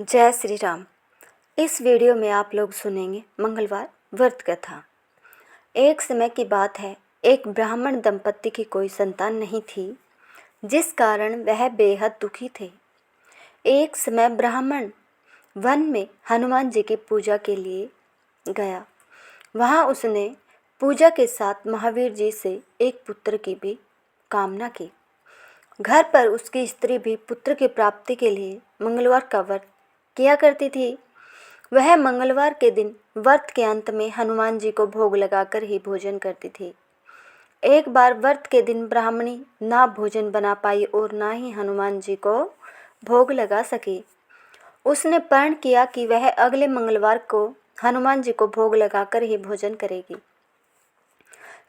जय श्री राम। इस वीडियो में आप लोग सुनेंगे मंगलवार व्रत कथा। एक समय की बात है, एक ब्राह्मण दंपत्ति की कोई संतान नहीं थी, जिस कारण वह बेहद दुखी थे। एक समय ब्राह्मण वन में हनुमान जी की पूजा के लिए गया। वहाँ उसने पूजा के साथ महावीर जी से एक पुत्र की भी कामना की। घर पर उसकी स्त्री भी पुत्र की प्राप्ति के लिए मंगलवार का व्रत किया करती थी। वह मंगलवार के दिन व्रत के अंत में हनुमान जी को भोग लगाकर ही भोजन करती थी। एक बार व्रत के दिन ब्राह्मणी ना भोजन बना पाई और ना ही हनुमान जी को भोग लगा सकी। उसने प्रण किया कि वह अगले मंगलवार को हनुमान जी को भोग लगाकर ही भोजन करेगी।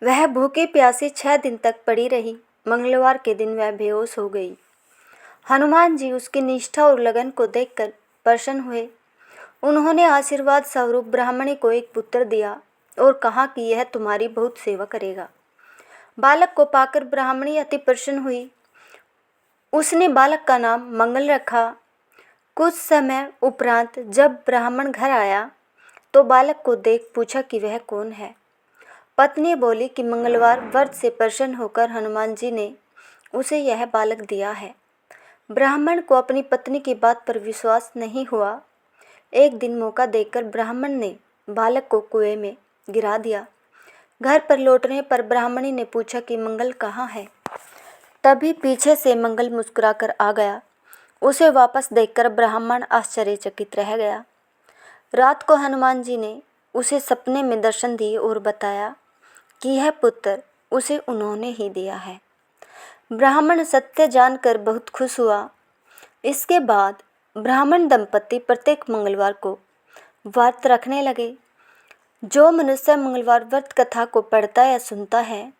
वह भूखी प्यासी 6 दिन तक पड़ी रही। मंगलवार के दिन वह बेहोश हो गई। हनुमान जी उसकी निष्ठा और लगन को देखकर प्रसन्न हुए। उन्होंने आशीर्वाद स्वरूप ब्राह्मणी को एक पुत्र दिया और कहा कि यह तुम्हारी बहुत सेवा करेगा। बालक को पाकर ब्राह्मणी अति प्रसन्न हुई। उसने बालक का नाम मंगल रखा। कुछ समय उपरांत जब ब्राह्मण घर आया तो बालक को देख पूछा कि वह कौन है। पत्नी बोली कि मंगलवार व्रत से प्रसन्न होकर हनुमान जी ने उसे यह बालक दिया है। ब्राह्मण को अपनी पत्नी की बात पर विश्वास नहीं हुआ। एक दिन मौका देखकर ब्राह्मण ने बालक को कुएं में गिरा दिया। घर पर लौटने पर ब्राह्मणी ने पूछा कि मंगल कहाँ है। तभी पीछे से मंगल मुस्कुराकर आ गया। उसे वापस देखकर ब्राह्मण आश्चर्यचकित रह गया। रात को हनुमान जी ने उसे सपने में दर्शन दिए और बताया कि यह पुत्र उसे उन्होंने ही दिया है। ब्राह्मण सत्य जानकर बहुत खुश हुआ। इसके बाद ब्राह्मण दंपत्ति प्रत्येक मंगलवार को व्रत रखने लगे। जो मनुष्य मंगलवार व्रत कथा को पढ़ता या सुनता है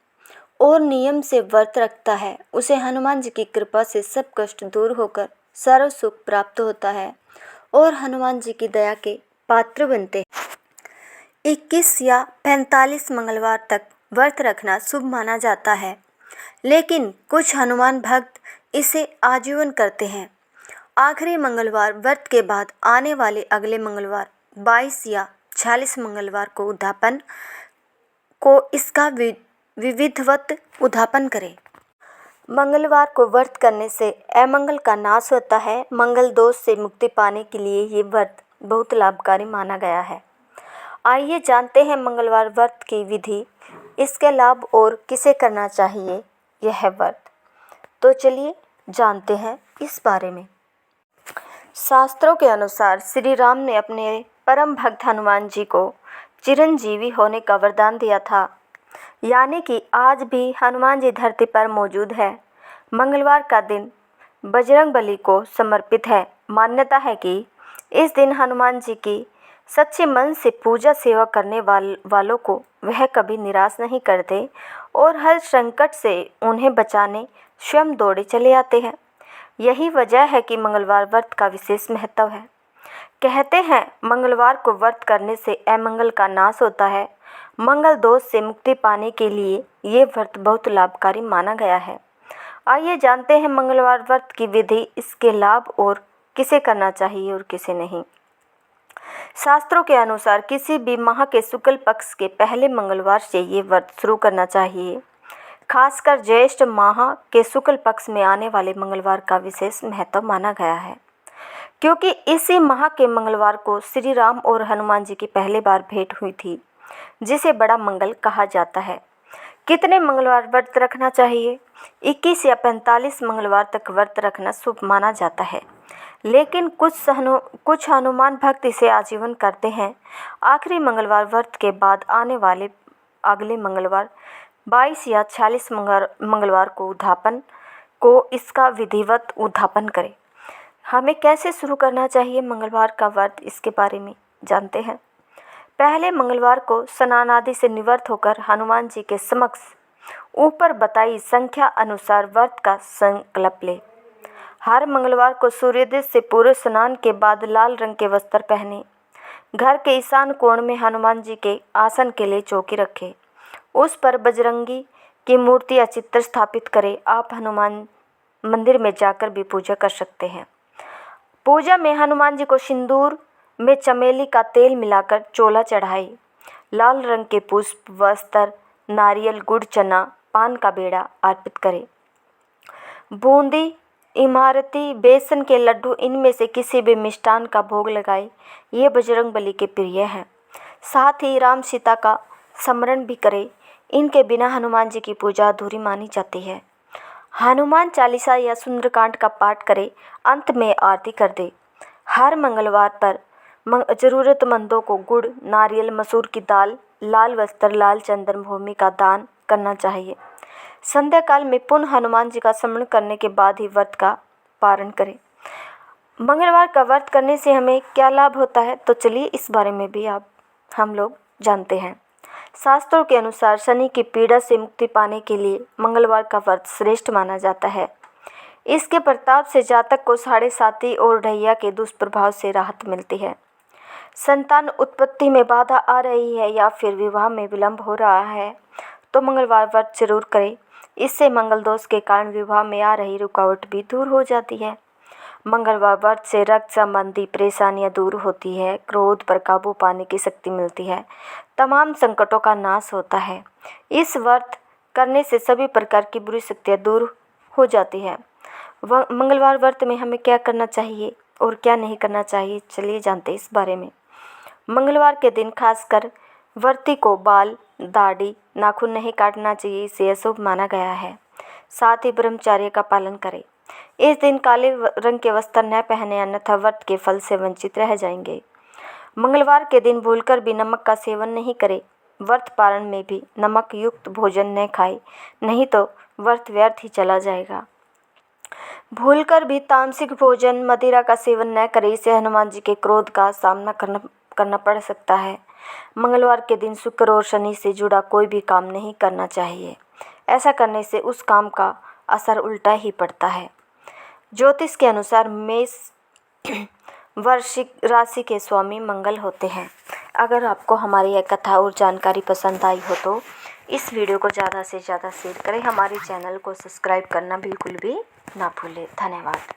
और नियम से व्रत रखता है, उसे हनुमान जी की कृपा से सब कष्ट दूर होकर सर्व सुख प्राप्त होता है और हनुमान जी की दया के पात्र बनते हैं। 21 या 45 मंगलवार तक व्रत रखना शुभ माना जाता है, लेकिन कुछ हनुमान भक्त इसे आजीवन करते हैं। आखिरी मंगलवार व्रत के बाद आने वाले अगले मंगलवार 22 या 46 मंगलवार को उद्यापन को इसका विधिवत उद्यापन करें। मंगलवार को व्रत करने से अमंगल का नाश होता है। मंगल दोष से मुक्ति पाने के लिए ये व्रत बहुत लाभकारी माना गया है। आइए जानते हैं मंगलवार व्रत की विधि, इसके लाभ और किसे करना चाहिए यह व्रत। तो चलिए जानते हैं इस बारे में। शास्त्रों के अनुसार श्री राम ने अपने परम भक्त हनुमान जी को चिरंजीवी होने का वरदान दिया था, यानी कि आज भी हनुमान जी धरती पर मौजूद है। मंगलवार का दिन बजरंगबली को समर्पित है। मान्यता है कि इस दिन हनुमान जी की सच्चे मन से पूजा सेवा करने वालों को वह कभी निराश नहीं करते और हर संकट से उन्हें बचाने स्वयं दौड़े चले आते हैं। यही वजह है कि मंगलवार व्रत का विशेष महत्व है। कहते हैं मंगलवार को व्रत करने से अमंगल का नाश होता है। मंगल दोष से मुक्ति पाने के लिए ये व्रत बहुत लाभकारी माना गया है। आइए जानते हैं मंगलवार व्रत की विधि, इसके लाभ और किसे करना चाहिए और किसे नहीं। शास्त्रों के अनुसार किसी भी माह के शुक्ल पक्ष के पहले मंगलवार से ये व्रत शुरू करना चाहिए। खासकर ज्येष्ठ माह के शुक्ल पक्ष में आने वाले मंगलवार का विशेष महत्व माना गया है, क्योंकि इसी माह के मंगलवार को श्री राम और हनुमान जी की पहली बार भेंट हुई थी, जिसे बड़ा मंगल कहा जाता है। कितने मंगलवार व्रत रखना चाहिए? 21 या 45 मंगलवार तक व्रत रखना शुभ माना जाता है, लेकिन कुछ हनुमान भक्त इसे आजीवन करते हैं। आखिरी मंगलवार व्रत के बाद आने वाले अगले मंगलवार 22 या 46 मंगलवार को इसका विधिवत उद्यापन करें। हमें कैसे शुरू करना चाहिए मंगलवार का व्रत, इसके बारे में जानते हैं। पहले मंगलवार को स्नान आदि से निवृत्त होकर हनुमान जी के समक्ष ऊपर बताई संख्या अनुसार व्रत का संकल्प ले। हर मंगलवार को सूर्योदय से पूर्व स्नान के बाद लाल रंग के वस्त्र पहने। घर के ईशान कोण में हनुमान जी के आसन के लिए चौकी रखें। उस पर बजरंगी की मूर्ति या चित्र स्थापित करें। आप हनुमान मंदिर में जाकर भी पूजा कर सकते हैं। पूजा में हनुमान जी को सिंदूर में चमेली का तेल मिलाकर चोला चढ़ाए, लाल रंग के पुष्प, वस्त्र, नारियल, गुड़, चना, पान का बेड़ा अर्पित करें। बूंदी, इमारती, बेसन के लड्डू, इनमें से किसी भी मिष्ठान का भोग लगाए। ये बजरंगबली के प्रिय हैं। साथ ही राम सीता का स्मरण भी करें। इनके बिना हनुमान जी की पूजा अधूरी मानी जाती है। हनुमान चालीसा या सुंदरकांड का पाठ करें। अंत में आरती कर दे। हर मंगलवार पर ज़रूरतमंदों को गुड़, नारियल, मसूर की दाल, लाल वस्त्र, लाल चंदन भूमि का दान करना चाहिए। संध्या काल में पुनः हनुमान जी का स्मरण करने के बाद ही व्रत का पारण करें। मंगलवार का व्रत करने से हमें क्या लाभ होता है, तो चलिए इस बारे में भी हम लोग जानते हैं। शास्त्रों के अनुसार शनि की पीड़ा से मुक्ति पाने के लिए मंगलवार का व्रत श्रेष्ठ माना जाता है। इसके प्रताप से जातक को 7.5 और ढैया के दुष्प्रभाव से राहत मिलती है। संतान उत्पत्ति में बाधा आ रही है या फिर विवाह में विलंब हो रहा है तो मंगलवार व्रत जरूर करें। इससे मंगल दोष के कारण विवाह में आ रही रुकावट भी दूर हो जाती है। मंगलवार व्रत से रक्त संबंधी परेशानियां दूर होती है, क्रोध पर काबू पाने की शक्ति मिलती है, तमाम संकटों का नाश होता है। इस व्रत करने से सभी प्रकार की बुरी शक्तियाँ दूर हो जाती है। मंगलवार व्रत में हमें क्या करना चाहिए और क्या नहीं करना चाहिए, चलिए जानते हैं इस बारे में। मंगलवार के दिन खासकर व्रती को बाल, दाढ़ी, नाखून नहीं काटना चाहिए, इसे अशुभ माना गया है। साथ ही ब्रह्मचर्य का पालन करें। इस दिन काले रंग के वस्त्र न पहने, अन्यथा व्रत के फल से वंचित रह जाएंगे। मंगलवार के दिन भूलकर भी नमक का सेवन नहीं करें। व्रत पारण में भी नमक युक्त भोजन न खाएं, नहीं तो व्रत व्यर्थ ही चला जाएगा। भूलकर भी तामसिक भोजन, मदिरा का सेवन न करें, इससे हनुमान जी के क्रोध का सामना करना पड़ सकता है। मंगलवार के दिन शुक्र और शनि से जुड़ा कोई भी काम नहीं करना चाहिए। ऐसा करने से उस काम का असर उल्टा ही पड़ता है। ज्योतिष के अनुसार मेष वृश्चिक राशि के स्वामी मंगल होते हैं। अगर आपको हमारी यह कथा और जानकारी पसंद आई हो तो इस वीडियो को ज़्यादा से ज़्यादा शेयर करें। हमारे चैनल को सब्सक्राइब करना बिल्कुल भी ना भूलें। धन्यवाद।